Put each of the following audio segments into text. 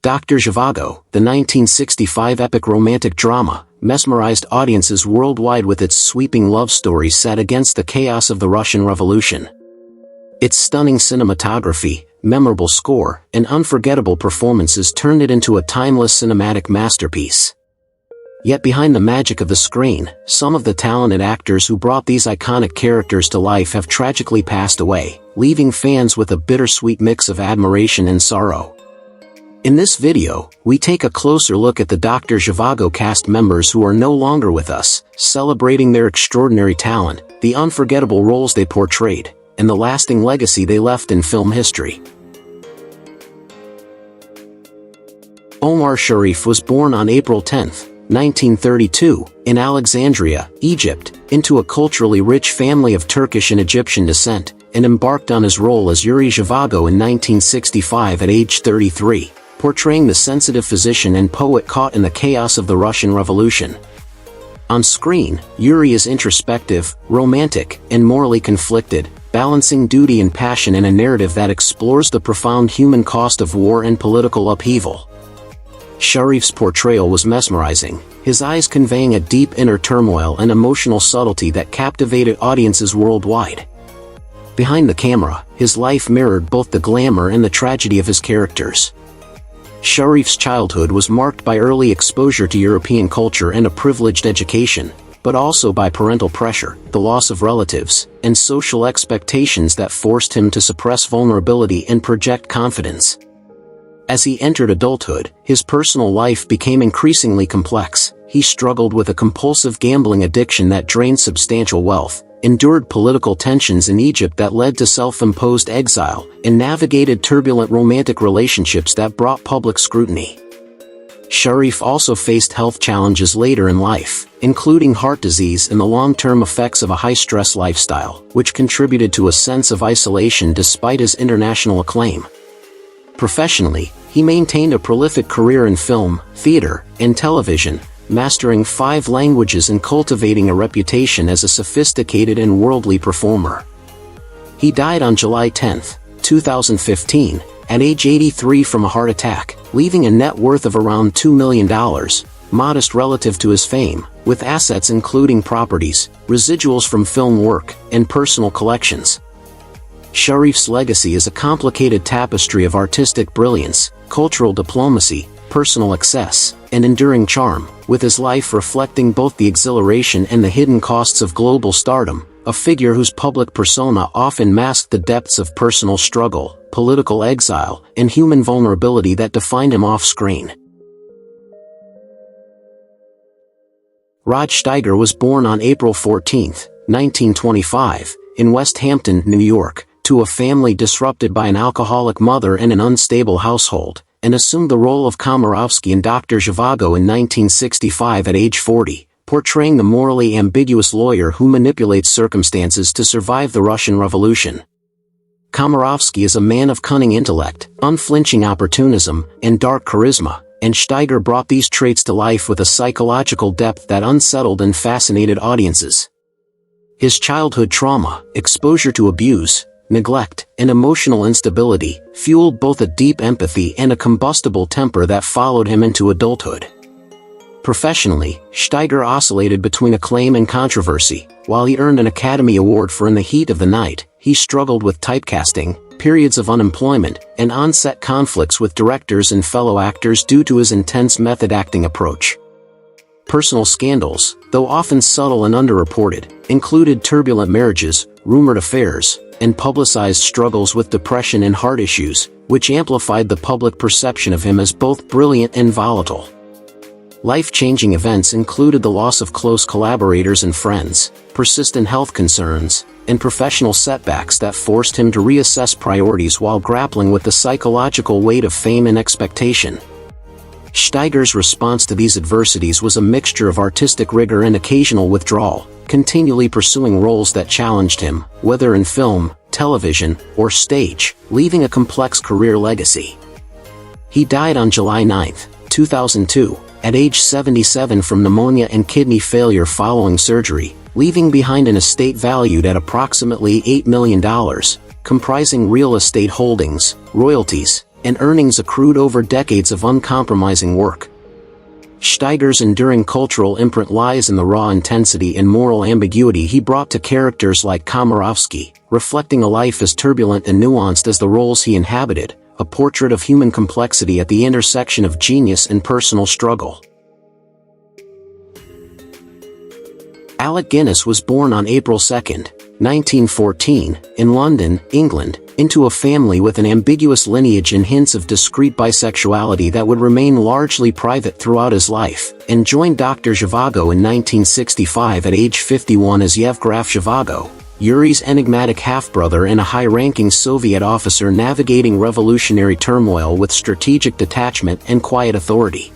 Doctor Zhivago, the 1965 epic romantic drama, mesmerized audiences worldwide with its sweeping love story set against the chaos of the Russian Revolution. Its stunning cinematography, memorable score, and unforgettable performances turned it into a timeless cinematic masterpiece. Yet behind the magic of the screen, some of the talented actors who brought these iconic characters to life have tragically passed away, leaving fans with a bittersweet mix of admiration and sorrow. In this video, we take a closer look at the Doctor Zhivago cast members who are no longer with us, celebrating their extraordinary talent, the unforgettable roles they portrayed, and the lasting legacy they left in film history. Omar Sharif was born on April 10, 1932, in Alexandria, Egypt, into a culturally rich family of Turkish and Egyptian descent, and embarked on his role as Yuri Zhivago in 1965 at age 33. Portraying the sensitive physician and poet caught in the chaos of the Russian Revolution. On screen, Yuri is introspective, romantic, and morally conflicted, balancing duty and passion in a narrative that explores the profound human cost of war and political upheaval. Sharif's portrayal was mesmerizing, his eyes conveying a deep inner turmoil and emotional subtlety that captivated audiences worldwide. Behind the camera, his life mirrored both the glamour and the tragedy of his characters. Sharif's childhood was marked by early exposure to European culture and a privileged education, but also by parental pressure, the loss of relatives, and social expectations that forced him to suppress vulnerability and project confidence. As he entered adulthood, his personal life became increasingly complex. He struggled with a compulsive gambling addiction that drained substantial wealth, endured political tensions in Egypt that led to self-imposed exile, and navigated turbulent romantic relationships that brought public scrutiny. Sharif also faced health challenges later in life, including heart disease and the long-term effects of a high-stress lifestyle, which contributed to a sense of isolation despite his international acclaim. Professionally, he maintained a prolific career in film, theater, and television, mastering 5 languages and cultivating a reputation as a sophisticated and worldly performer. He died on July 10, 2015, at age 83 from a heart attack, leaving a net worth of around $2 million, modest relative to his fame, with assets including properties, residuals from film work, and personal collections. Sharif's legacy is a complicated tapestry of artistic brilliance, cultural diplomacy, personal excess, and enduring charm, with his life reflecting both the exhilaration and the hidden costs of global stardom, a figure whose public persona often masked the depths of personal struggle, political exile, and human vulnerability that defined him off-screen. Rod Steiger was born on April 14, 1925, in West Hampton, New York, to a family disrupted by an alcoholic mother and an unstable household, and assumed the role of Komarovsky in Doctor Zhivago in 1965 at age 40, portraying the morally ambiguous lawyer who manipulates circumstances to survive the Russian Revolution. Komarovsky is a man of cunning intellect, unflinching opportunism, and dark charisma, and Steiger brought these traits to life with a psychological depth that unsettled and fascinated audiences. His childhood trauma, exposure to abuse, neglect, and emotional instability fueled both a deep empathy and a combustible temper that followed him into adulthood. Professionally, Steiger oscillated between acclaim and controversy. While he earned an Academy Award for In the Heat of the Night, he struggled with typecasting, periods of unemployment, and on-set conflicts with directors and fellow actors due to his intense method acting approach. Personal scandals, though often subtle and underreported, included turbulent marriages, rumored affairs, and publicized struggles with depression and heart issues, which amplified the public perception of him as both brilliant and volatile. Life-changing events included the loss of close collaborators and friends, persistent health concerns, and professional setbacks that forced him to reassess priorities while grappling with the psychological weight of fame and expectation. Steiger's response to these adversities was a mixture of artistic rigor and occasional withdrawal, continually pursuing roles that challenged him, whether in film, television, or stage, leaving a complex career legacy. He died on July 9, 2002, at age 77 from pneumonia and kidney failure following surgery, leaving behind an estate valued at approximately $8 million, comprising real estate holdings, royalties, and earnings accrued over decades of uncompromising work. Steiger's enduring cultural imprint lies in the raw intensity and moral ambiguity he brought to characters like Komarovsky, reflecting a life as turbulent and nuanced as the roles he inhabited, a portrait of human complexity at the intersection of genius and personal struggle. Alec Guinness was born on April 2, 1914, in London, England, into a family with an ambiguous lineage and hints of discreet bisexuality that would remain largely private throughout his life, and joined Doctor Zhivago in 1965 at age 51 as Yevgraf Zhivago, Yuri's enigmatic half-brother and a high-ranking Soviet officer navigating revolutionary turmoil with strategic detachment and quiet authority.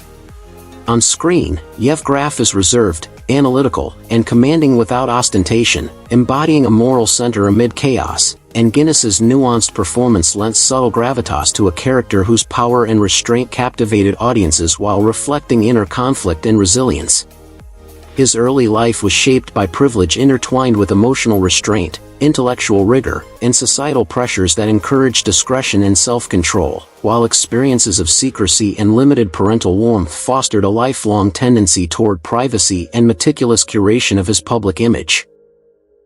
On screen, Yevgraf is reserved, analytical, and commanding without ostentation, embodying a moral center amid chaos, and Guinness's nuanced performance lent subtle gravitas to a character whose power and restraint captivated audiences while reflecting inner conflict and resilience. His early life was shaped by privilege intertwined with emotional restraint, intellectual rigor, and societal pressures that encouraged discretion and self-control, while experiences of secrecy and limited parental warmth fostered a lifelong tendency toward privacy and meticulous curation of his public image.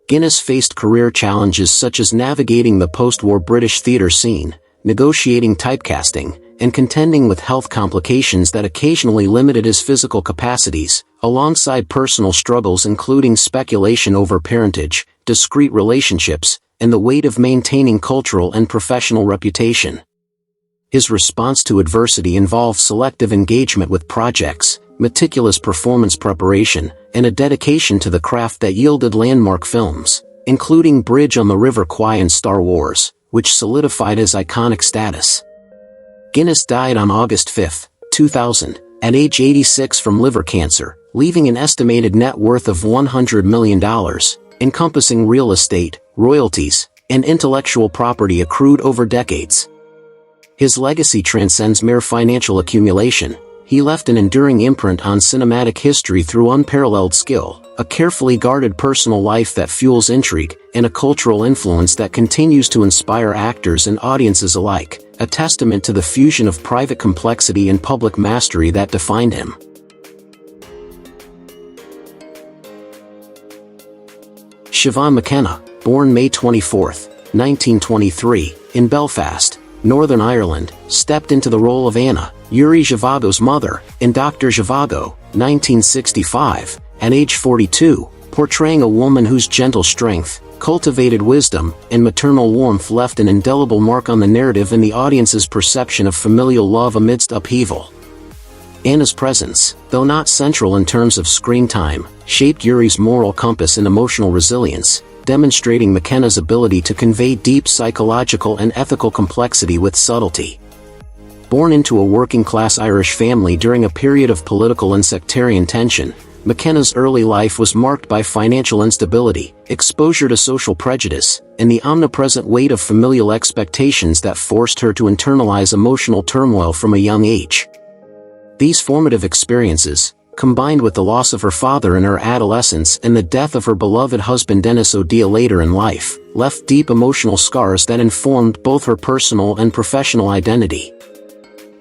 Guinness faced career challenges such as navigating the post-war British theatre scene, negotiating typecasting, and contending with health complications that occasionally limited his physical capacities, alongside personal struggles including speculation over parentage, discrete relationships, and the weight of maintaining cultural and professional reputation. His response to adversity involved selective engagement with projects, meticulous performance preparation, and a dedication to the craft that yielded landmark films, including Bridge on the River Kwai and Star Wars, which solidified his iconic status. Guinness died on August 5, 2000, at age 86 from liver cancer, leaving an estimated net worth of $100 million, encompassing real estate, royalties, and intellectual property accrued over decades. His legacy transcends mere financial accumulation. He left an enduring imprint on cinematic history through unparalleled skill, a carefully guarded personal life that fuels intrigue, and a cultural influence that continues to inspire actors and audiences alike, a testament to the fusion of private complexity and public mastery that defined him. Siobhan McKenna, born May 24, 1923, in Belfast, Northern Ireland, stepped into the role of Anna, Yuri Zhivago's mother, in Doctor Zhivago, 1965, at age 42, portraying a woman whose gentle strength, cultivated wisdom, and maternal warmth left an indelible mark on the narrative and the audience's perception of familial love amidst upheaval. Anna's presence, though not central in terms of screen time, shaped Yuri's moral compass and emotional resilience, demonstrating McKenna's ability to convey deep psychological and ethical complexity with subtlety. Born into a working-class Irish family during a period of political and sectarian tension, McKenna's early life was marked by financial instability, exposure to social prejudice, and the omnipresent weight of familial expectations that forced her to internalize emotional turmoil from a young age. These formative experiences, combined with the loss of her father in her adolescence and the death of her beloved husband Dennis O'Deal later in life, left deep emotional scars that informed both her personal and professional identity.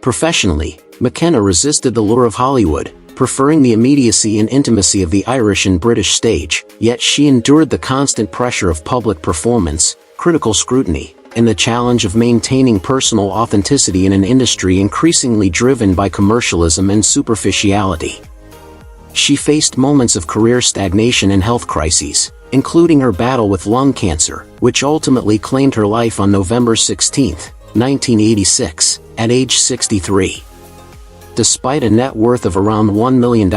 Professionally, McKenna resisted the lure of Hollywood, preferring the immediacy and intimacy of the Irish and British stage, yet she endured the constant pressure of public performance, critical scrutiny, and the challenge of maintaining personal authenticity in an industry increasingly driven by commercialism and superficiality. She faced moments of career stagnation and health crises, including her battle with lung cancer, which ultimately claimed her life on November 16, 1986, at age 63. Despite a net worth of around $1 million,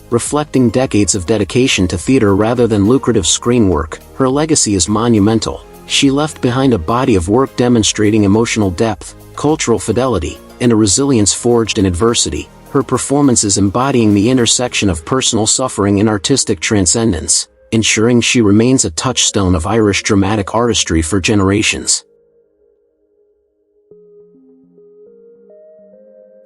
reflecting decades of dedication to theater rather than lucrative screen work, her legacy is monumental. She left behind a body of work demonstrating emotional depth, cultural fidelity, and a resilience forged in adversity, her performances embodying the intersection of personal suffering and artistic transcendence, ensuring she remains a touchstone of Irish dramatic artistry for generations.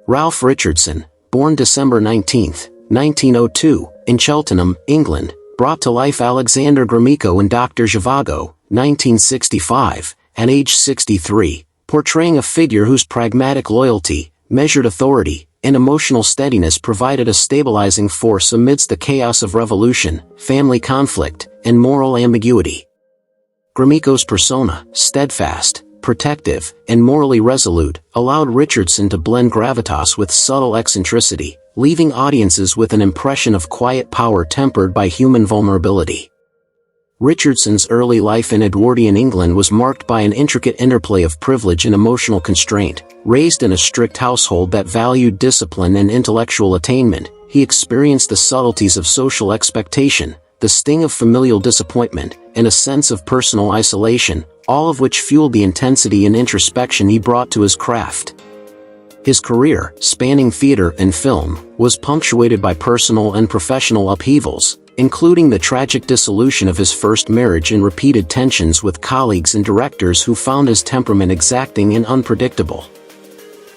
Ralph Richardson, born December 19, 1902, in Cheltenham, England, brought to life Alexander Gromyko in Doctor Zhivago, 1965, at age 63, portraying a figure whose pragmatic loyalty, measured authority, and emotional steadiness provided a stabilizing force amidst the chaos of revolution, family conflict, and moral ambiguity. Gromyko's persona, steadfast, protective, and morally resolute, allowed Richardson to blend gravitas with subtle eccentricity, leaving audiences with an impression of quiet power tempered by human vulnerability. Richardson's early life in Edwardian England was marked by an intricate interplay of privilege and emotional constraint. Raised in a strict household that valued discipline and intellectual attainment, he experienced the subtleties of social expectation, the sting of familial disappointment, and a sense of personal isolation, all of which fueled the intensity and introspection he brought to his craft. His career, spanning theater and film, was punctuated by personal and professional upheavals, including the tragic dissolution of his first marriage and repeated tensions with colleagues and directors who found his temperament exacting and unpredictable.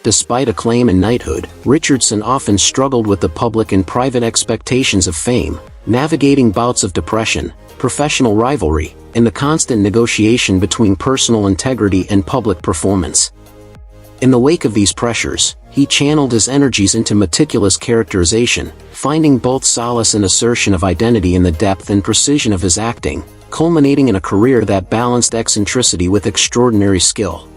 Despite acclaim and knighthood, Richardson often struggled with the public and private expectations of fame, navigating bouts of depression, professional rivalry, and the constant negotiation between personal integrity and public performance. In the wake of these pressures, he channeled his energies into meticulous characterization, finding both solace and assertion of identity in the depth and precision of his acting, culminating in a career that balanced eccentricity with extraordinary skill.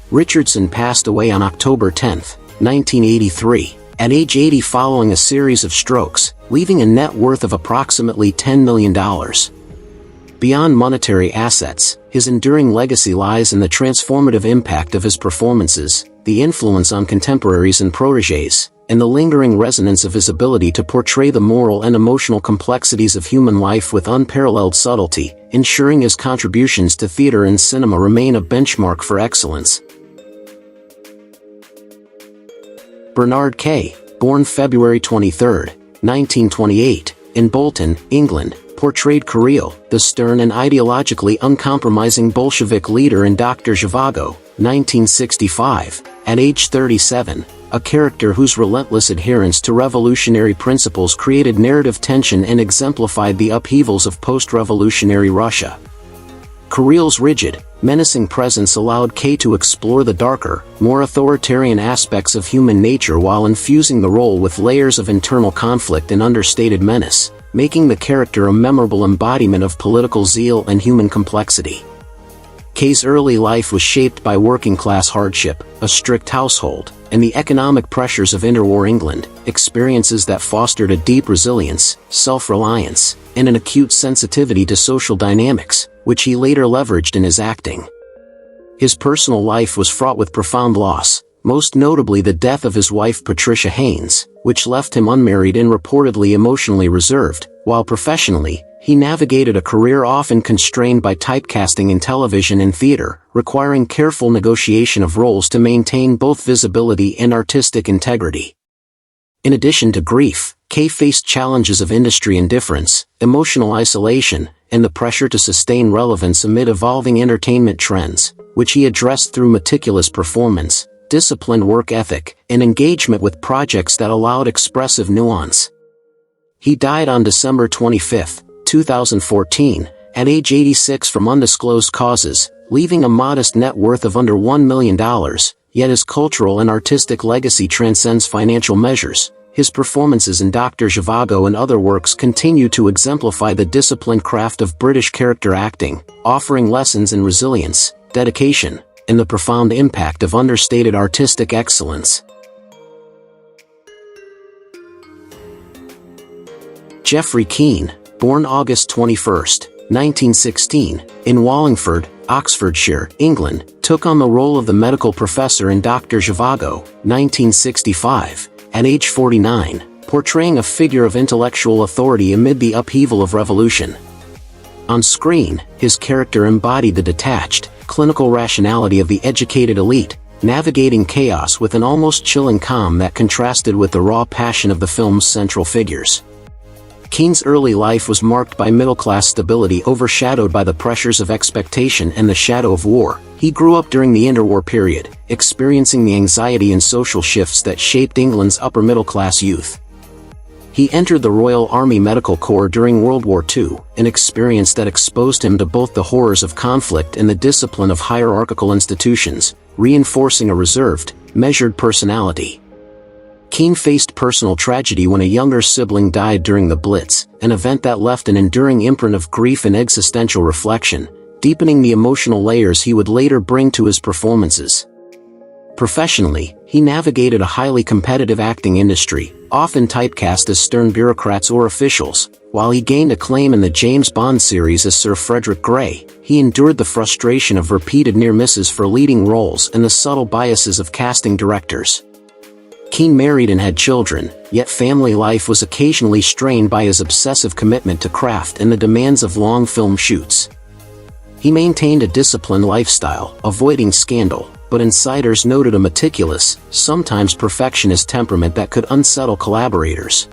Richardson passed away on October 10, 1983, at age 80 following a series of strokes, leaving a net worth of approximately $10 million. Beyond monetary assets, his enduring legacy lies in the transformative impact of his performances, the influence on contemporaries and protégés, and the lingering resonance of his ability to portray the moral and emotional complexities of human life with unparalleled subtlety, ensuring his contributions to theater and cinema remain a benchmark for excellence. Bernard Kay, born February 23, 1928, in Bolton, England, portrayed Kirill, the stern and ideologically uncompromising Bolshevik leader in Doctor Zhivago, 1965, at age 37, a character whose relentless adherence to revolutionary principles created narrative tension and exemplified the upheavals of post-revolutionary Russia. Kirill's rigid, menacing presence allowed Kay to explore the darker, more authoritarian aspects of human nature while infusing the role with layers of internal conflict and understated menace, making the character a memorable embodiment of political zeal and human complexity. Kay's early life was shaped by working-class hardship, a strict household, and the economic pressures of interwar England, experiences that fostered a deep resilience, self-reliance, and an acute sensitivity to social dynamics, which he later leveraged in his acting. His personal life was fraught with profound loss, most notably the death of his wife Patricia Haynes, which left him unmarried and reportedly emotionally reserved, while professionally, he navigated a career often constrained by typecasting in television and theater, requiring careful negotiation of roles to maintain both visibility and artistic integrity. In addition to grief, Kay faced challenges of industry indifference, emotional isolation, and the pressure to sustain relevance amid evolving entertainment trends, which he addressed through meticulous performance, disciplined work ethic, and engagement with projects that allowed expressive nuance. He died on December 25, 2014, at age 86 from undisclosed causes, leaving a modest net worth of under $1 million, yet his cultural and artistic legacy transcends financial measures. His performances in Doctor Zhivago and other works continue to exemplify the disciplined craft of British character acting, offering lessons in resilience, dedication, and the profound impact of understated artistic excellence. Geoffrey Keane, born August 21, 1916, in Wallingford, Oxfordshire, England, took on the role of the medical professor in Doctor Zhivago, 1965, at age 49, portraying a figure of intellectual authority amid the upheaval of revolution. On screen, his character embodied the detached, clinical rationality of the educated elite, navigating chaos with an almost chilling calm that contrasted with the raw passion of the film's central figures. Keane's early life was marked by middle-class stability overshadowed by the pressures of expectation and the shadow of war. He grew up during the interwar period, experiencing the anxiety and social shifts that shaped England's upper-middle-class youth. He entered the Royal Army Medical Corps during World War II, an experience that exposed him to both the horrors of conflict and the discipline of hierarchical institutions, reinforcing a reserved, measured personality. Keen faced personal tragedy when a younger sibling died during the Blitz, an event that left an enduring imprint of grief and existential reflection, deepening the emotional layers he would later bring to his performances. Professionally, he navigated a highly competitive acting industry, often typecast as stern bureaucrats or officials. While he gained acclaim in the James Bond series as Sir Frederick Grey, he endured the frustration of repeated near misses for leading roles and the subtle biases of casting directors. Keen married and had children, yet family life was occasionally strained by his obsessive commitment to craft and the demands of long film shoots. He maintained a disciplined lifestyle, avoiding scandal, but insiders noted a meticulous, sometimes perfectionist temperament that could unsettle collaborators.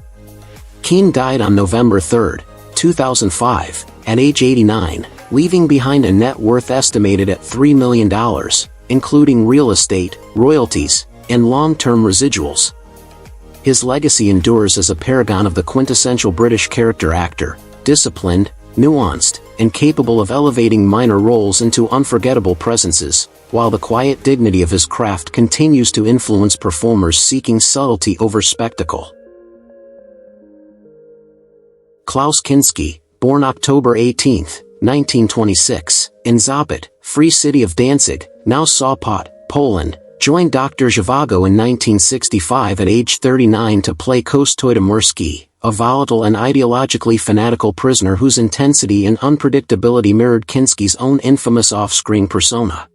Keen died on November 3, 2005, at age 89, leaving behind a net worth estimated at $3 million, including real estate, royalties, and long-term residuals. His legacy endures as a paragon of the quintessential British character actor, disciplined, nuanced, and capable of elevating minor roles into unforgettable presences, while the quiet dignity of his craft continues to influence performers seeking subtlety over spectacle. Klaus Kinski, born October 18, 1926, in Zapot, Free City of Danzig, now Sopot, Poland, joined Doctor Zhivago in 1965 at age 39 to play Kostya Murski, a volatile and ideologically fanatical prisoner whose intensity and unpredictability mirrored Kinski's own infamous off-screen persona.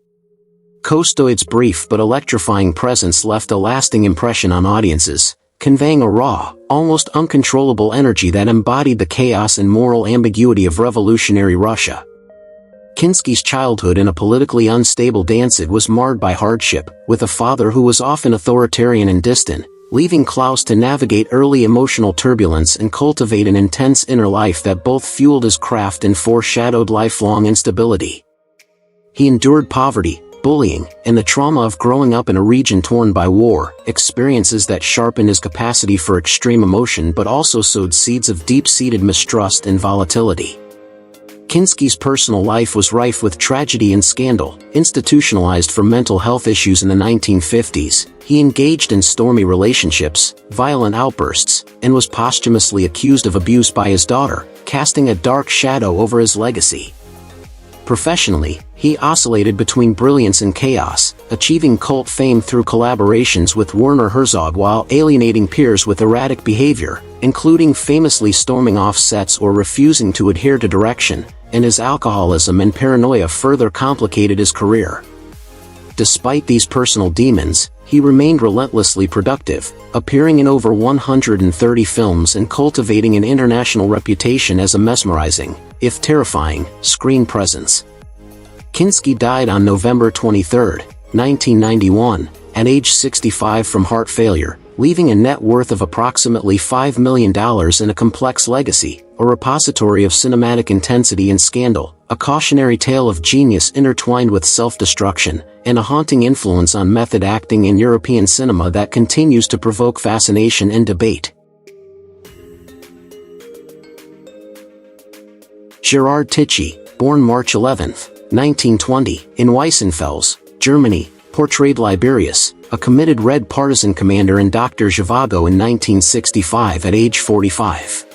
Kostya's brief but electrifying presence left a lasting impression on audiences, conveying a raw, almost uncontrollable energy that embodied the chaos and moral ambiguity of revolutionary Russia. Kinski's childhood in a politically unstable Danzig was marred by hardship, with a father who was often authoritarian and distant, leaving Klaus to navigate early emotional turbulence and cultivate an intense inner life that both fueled his craft and foreshadowed lifelong instability. He endured poverty, bullying, and the trauma of growing up in a region torn by war, experiences that sharpened his capacity for extreme emotion but also sowed seeds of deep-seated mistrust and volatility. Kinski's personal life was rife with tragedy and scandal. Institutionalized for mental health issues in the 1950s, he engaged in stormy relationships, violent outbursts, and was posthumously accused of abuse by his daughter, casting a dark shadow over his legacy. Professionally, he oscillated between brilliance and chaos, achieving cult fame through collaborations with Werner Herzog while alienating peers with erratic behavior, including famously storming off sets or refusing to adhere to direction, and his alcoholism and paranoia further complicated his career. Despite these personal demons, he remained relentlessly productive, appearing in over 130 films and cultivating an international reputation as a mesmerizing, if terrifying, screen presence. Kinski died on November 23, 1991, at age 65 from heart failure, leaving a net worth of approximately $5 million and a complex legacy, a repository of cinematic intensity and scandal, a cautionary tale of genius intertwined with self-destruction, and a haunting influence on method acting in European cinema that continues to provoke fascination and debate. Gerard Tichy, born March 11, 1920, in Weissenfels, Germany, portrayed Liberius, a committed Red Partisan commander in Doctor Zhivago in 1965 at age 45.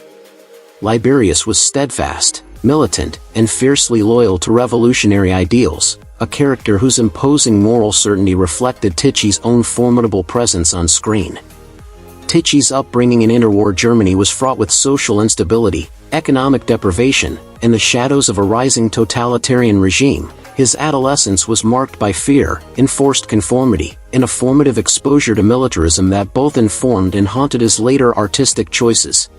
Liberius was steadfast, militant, and fiercely loyal to revolutionary ideals, a character whose imposing moral certainty reflected Tichy's own formidable presence on screen. Tichy's upbringing in interwar Germany was fraught with social instability, economic deprivation, and the shadows of a rising totalitarian regime. His adolescence was marked by fear, enforced conformity, and a formative exposure to militarism that both informed and haunted his later artistic choices.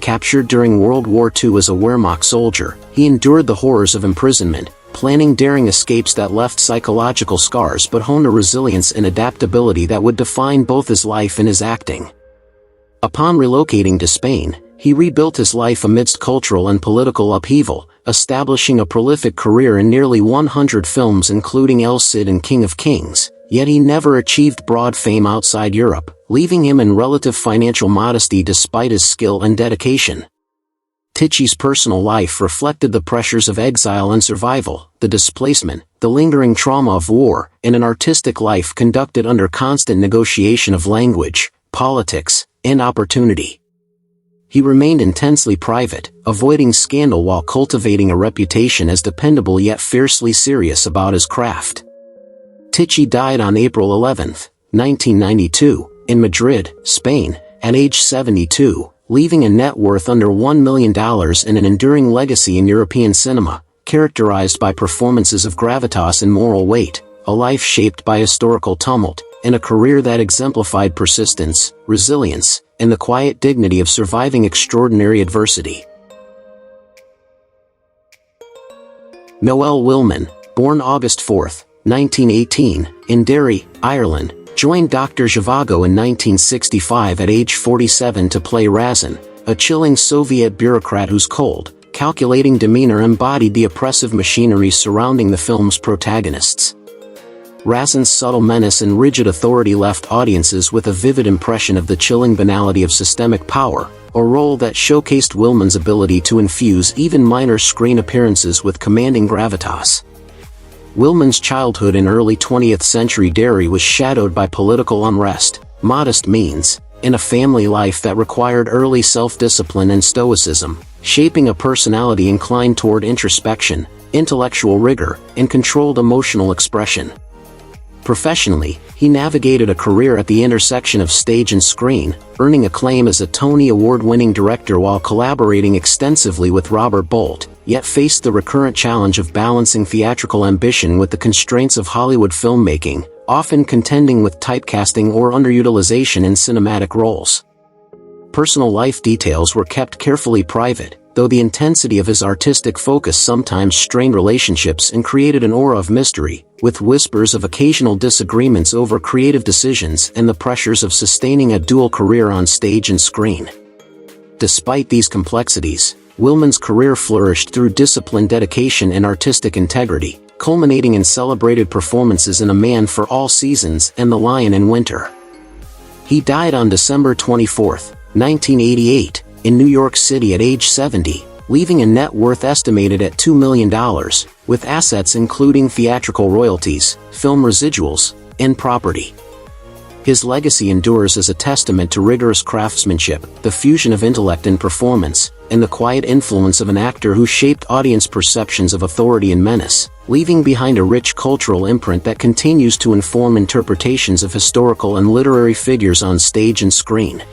Captured during World War II as a Wehrmacht soldier, he endured the horrors of imprisonment, planning daring escapes that left psychological scars but honed a resilience and adaptability that would define both his life and his acting. Upon relocating to Spain, he rebuilt his life amidst cultural and political upheaval, establishing a prolific career in nearly 100 films including El Cid and King of Kings, yet he never achieved broad fame outside Europe, leaving him in relative financial modesty despite his skill and dedication. Tichy's personal life reflected the pressures of exile and survival, the displacement, the lingering trauma of war, and an artistic life conducted under constant negotiation of language, politics, and opportunity. He remained intensely private, avoiding scandal while cultivating a reputation as dependable yet fiercely serious about his craft. Tichy died on April 11, 1992, in Madrid, Spain, at age 72, leaving a net worth under $1 million and an enduring legacy in European cinema, characterized by performances of gravitas and moral weight, a life shaped by historical tumult, and a career that exemplified persistence, resilience, and the quiet dignity of surviving extraordinary adversity. Noel Willman, born August 4, 1918, in Derry, Ireland, joined Doctor Zhivago in 1965 at age 47 to play Razin, a chilling Soviet bureaucrat whose cold, calculating demeanor embodied the oppressive machinery surrounding the film's protagonists. Razin's subtle menace and rigid authority left audiences with a vivid impression of the chilling banality of systemic power, a role that showcased Willman's ability to infuse even minor screen appearances with commanding gravitas. Willman's childhood in early 20th century Derry was shadowed by political unrest, modest means, and a family life that required early self-discipline and stoicism, shaping a personality inclined toward introspection, intellectual rigor, and controlled emotional expression. Professionally, he navigated a career at the intersection of stage and screen, earning acclaim as a Tony Award-winning director while collaborating extensively with Robert Bolt, yet faced the recurrent challenge of balancing theatrical ambition with the constraints of Hollywood filmmaking, often contending with typecasting or underutilization in cinematic roles. Personal life details were kept carefully private, though the intensity of his artistic focus sometimes strained relationships and created an aura of mystery, with whispers of occasional disagreements over creative decisions and the pressures of sustaining a dual career on stage and screen. Despite these complexities, Willman's career flourished through disciplined dedication and artistic integrity, culminating in celebrated performances in A Man for All Seasons and The Lion in Winter. He died on December 24, 1988, in New York City at age 70, leaving a net worth estimated at $2 million, with assets including theatrical royalties, film residuals, and property. His legacy endures as a testament to rigorous craftsmanship, the fusion of intellect and performance, and the quiet influence of an actor who shaped audience perceptions of authority and menace, leaving behind a rich cultural imprint that continues to inform interpretations of historical and literary figures on stage and screen.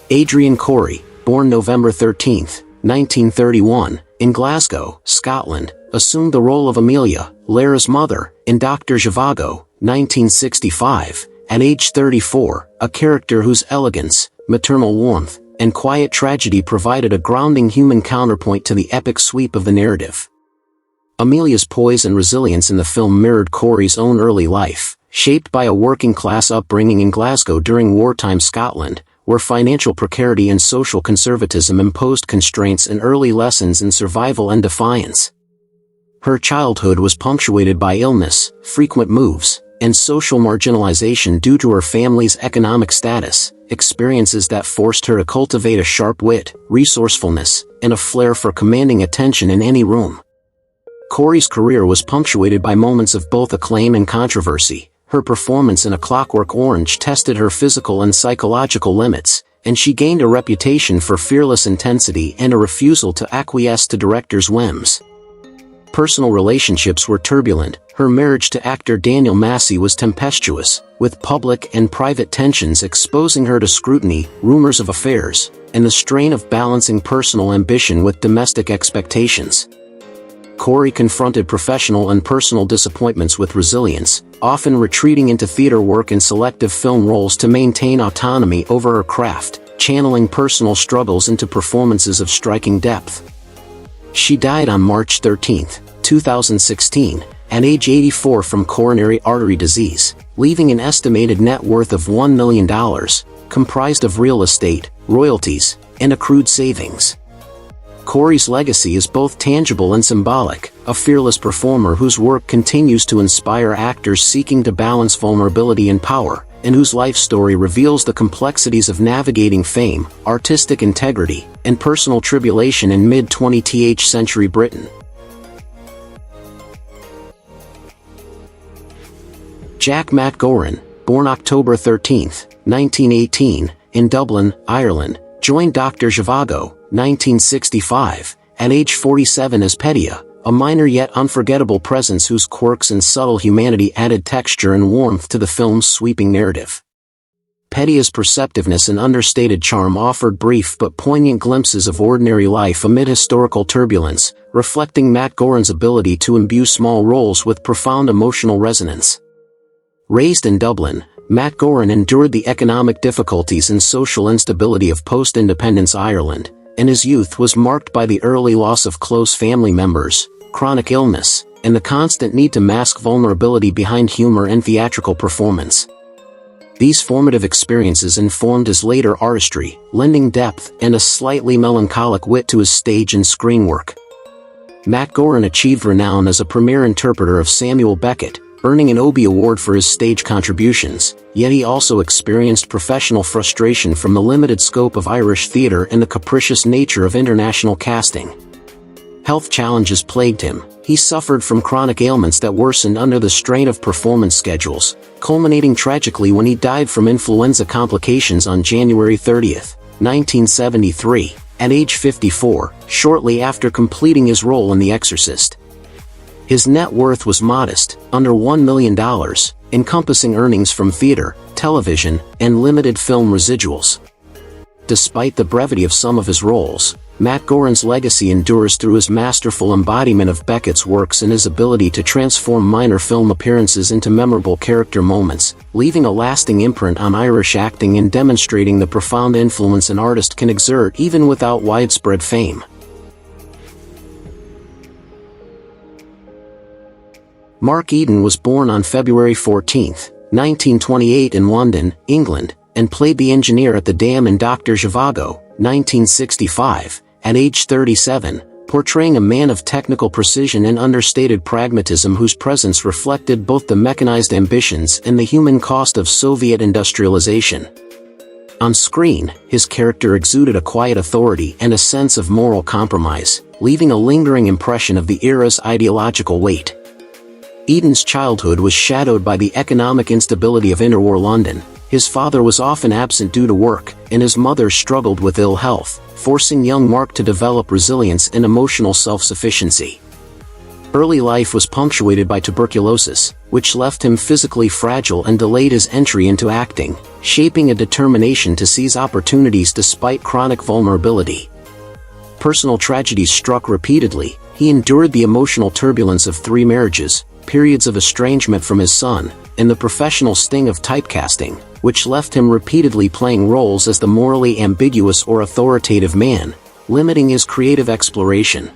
Adrian Corey, born November 13, 1931, in Glasgow, Scotland, assumed the role of Amelia, Lara's mother, in Doctor Zhivago, 1965, at age 34, a character whose elegance, maternal warmth, and quiet tragedy provided a grounding human counterpoint to the epic sweep of the narrative. Amelia's poise and resilience in the film mirrored Corey's own early life, shaped by a working-class upbringing in Glasgow during wartime Scotland, where financial precarity and social conservatism imposed constraints and early lessons in survival and defiance. Her childhood was punctuated by illness, frequent moves, and social marginalization due to her family's economic status, experiences that forced her to cultivate a sharp wit, resourcefulness, and a flair for commanding attention in any room. Corey's career was punctuated by moments of both acclaim and controversy. Her performance in A Clockwork Orange tested her physical and psychological limits, and she gained a reputation for fearless intensity and a refusal to acquiesce to directors' whims. Personal relationships were turbulent. Her marriage to actor Daniel Massey was tempestuous, with public and private tensions exposing her to scrutiny, rumors of affairs, and the strain of balancing personal ambition with domestic expectations. Corey confronted professional and personal disappointments with resilience, often retreating into theater work and selective film roles to maintain autonomy over her craft, channeling personal struggles into performances of striking depth. She died on March 13, 2016, at age 84 from coronary artery disease, leaving an estimated net worth of $1 million, comprised of real estate, royalties, and accrued savings. Corey's legacy is both tangible and symbolic, a fearless performer whose work continues to inspire actors seeking to balance vulnerability and power, and whose life story reveals the complexities of navigating fame, artistic integrity, and personal tribulation in mid-20th century Britain. Jack Matt Goran, born October 13, 1918, in Dublin, Ireland, joined Doctor Zhivago, 1965, at age 47 as Petia, a minor yet unforgettable presence whose quirks and subtle humanity added texture and warmth to the film's sweeping narrative. Petia's perceptiveness and understated charm offered brief but poignant glimpses of ordinary life amid historical turbulence, reflecting Matt Goran's ability to imbue small roles with profound emotional resonance. Raised in Dublin, Matt Goran endured the economic difficulties and social instability of post-independence Ireland, and his youth was marked by the early loss of close family members, chronic illness, and the constant need to mask vulnerability behind humor and theatrical performance. These formative experiences informed his later artistry, lending depth and a slightly melancholic wit to his stage and screen work. Matt Goran achieved renown as a premier interpreter of Samuel Beckett, earning an Obie Award for his stage contributions, yet he also experienced professional frustration from the limited scope of Irish theatre and the capricious nature of international casting. Health challenges plagued him. He suffered from chronic ailments that worsened under the strain of performance schedules, culminating tragically when he died from influenza complications on January 30, 1973, at age 54, shortly after completing his role in The Exorcist. His net worth was modest, under $1 million, encompassing earnings from theater, television, and limited film residuals. Despite the brevity of some of his roles, Matt Goran's legacy endures through his masterful embodiment of Beckett's works and his ability to transform minor film appearances into memorable character moments, leaving a lasting imprint on Irish acting and demonstrating the profound influence an artist can exert even without widespread fame. Mark Eden was born on February 14, 1928 in London, England, and played the engineer at the dam in Doctor Zhivago, 1965, at age 37, portraying a man of technical precision and understated pragmatism whose presence reflected both the mechanized ambitions and the human cost of Soviet industrialization. On screen, his character exuded a quiet authority and a sense of moral compromise, leaving a lingering impression of the era's ideological weight. Eden's childhood was shadowed by the economic instability of interwar London. His father was often absent due to work, and his mother struggled with ill health, forcing young Mark to develop resilience and emotional self-sufficiency. Early life was punctuated by tuberculosis, which left him physically fragile and delayed his entry into acting, shaping a determination to seize opportunities despite chronic vulnerability. Personal tragedies struck repeatedly. He endured the emotional turbulence of 3 marriages, periods of estrangement from his son, and the professional sting of typecasting, which left him repeatedly playing roles as the morally ambiguous or authoritative man, limiting his creative exploration.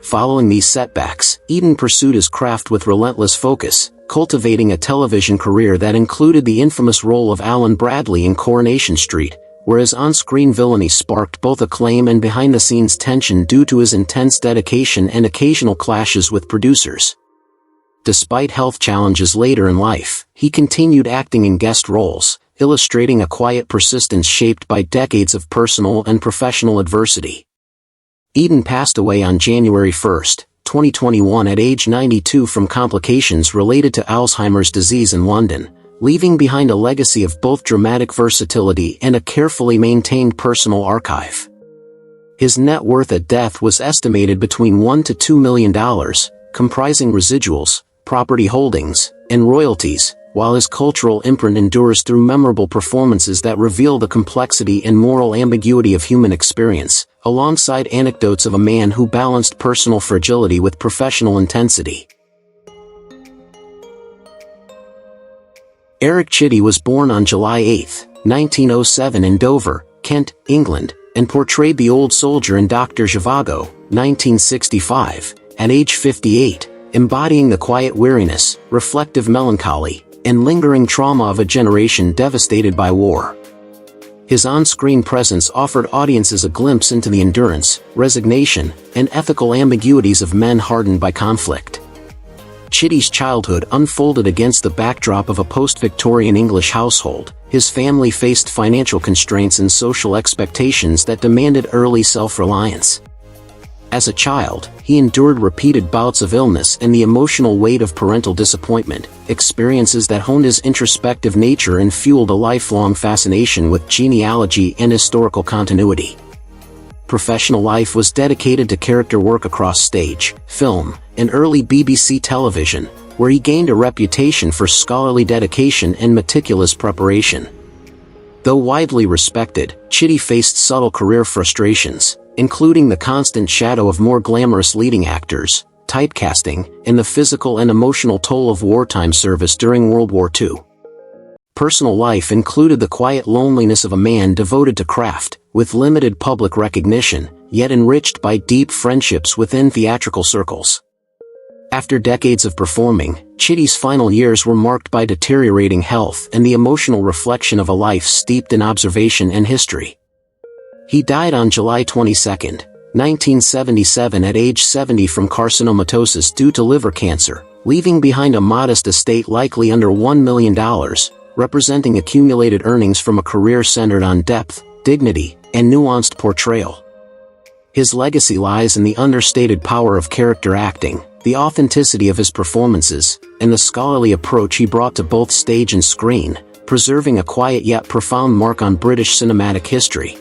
Following these setbacks, Eden pursued his craft with relentless focus, cultivating a television career that included the infamous role of Alan Bradley in Coronation Street, where his on-screen villainy sparked both acclaim and behind-the-scenes tension due to his intense dedication and occasional clashes with producers. Despite health challenges later in life, he continued acting in guest roles, illustrating a quiet persistence shaped by decades of personal and professional adversity. Eden passed away on January 1, 2021 at age 92 from complications related to Alzheimer's disease in London, leaving behind a legacy of both dramatic versatility and a carefully maintained personal archive. His net worth at death was estimated between $1 to $2 million, comprising residuals, property holdings, and royalties, while his cultural imprint endures through memorable performances that reveal the complexity and moral ambiguity of human experience, alongside anecdotes of a man who balanced personal fragility with professional intensity. Eric Chitty was born on July 8, 1907 in Dover, Kent, England, and portrayed the old soldier in Doctor Zhivago, 1965, at age 58, embodying the quiet weariness, reflective melancholy, and lingering trauma of a generation devastated by war. His on-screen presence offered audiences a glimpse into the endurance, resignation, and ethical ambiguities of men hardened by conflict. Chitty's childhood unfolded against the backdrop of a post-Victorian English household. His family faced financial constraints and social expectations that demanded early self-reliance. As a child, he endured repeated bouts of illness and the emotional weight of parental disappointment, experiences that honed his introspective nature and fueled a lifelong fascination with genealogy and historical continuity. Professional life was dedicated to character work across stage, film, and early BBC television, where he gained a reputation for scholarly dedication and meticulous preparation. Though widely respected, Chitty faced subtle career frustrations, including the constant shadow of more glamorous leading actors, typecasting, and the physical and emotional toll of wartime service during World War II. Personal life included the quiet loneliness of a man devoted to craft, with limited public recognition, yet enriched by deep friendships within theatrical circles. After decades of performing, Chitty's final years were marked by deteriorating health and the emotional reflection of a life steeped in observation and history. He died on July 22, 1977 at age 70 from carcinomatosis due to liver cancer, leaving behind a modest estate likely under $1 million, representing accumulated earnings from a career centered on depth, dignity, and nuanced portrayal. His legacy lies in the understated power of character acting, the authenticity of his performances, and the scholarly approach he brought to both stage and screen, preserving a quiet yet profound mark on British cinematic history.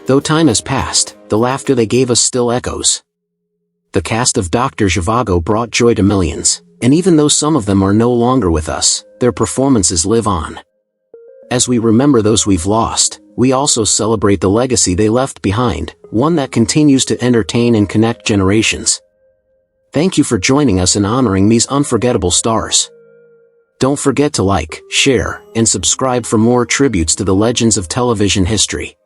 Though time has passed, the laughter they gave us still echoes. The cast of Doctor Zhivago brought joy to millions, and even though some of them are no longer with us, their performances live on. As we remember those we've lost, we also celebrate the legacy they left behind, one that continues to entertain and connect generations. Thank you for joining us in honoring these unforgettable stars. Don't forget to like, share, and subscribe for more tributes to the legends of television history.